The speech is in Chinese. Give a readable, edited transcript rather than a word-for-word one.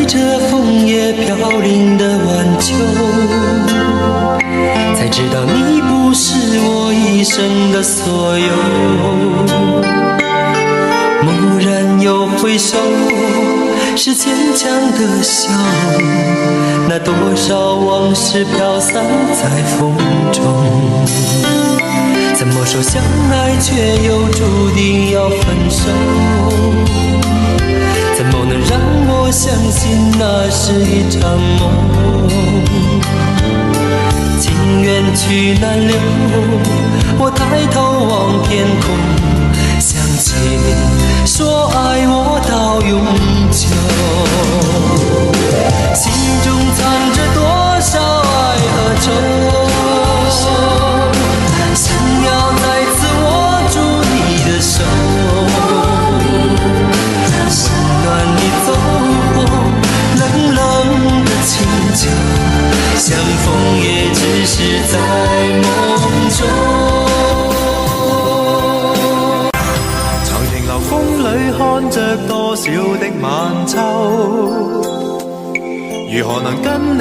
着枫叶飘零的晚秋，才知道你不是我一生的所有。蓦然又回首，是坚强的笑，那多少往事飘散在风中。怎么说相爱却又注定要分手？怎么能让我相信那是一场梦？情缘去难留，我抬头望天空，想起你说爱我到永久，心中藏着多少爱和愁，想要再次握住你的手，温暖你走过冷冷的清秋，相逢也只是在梦中。曾停留風裏看着多少的晚秋，如何能跟你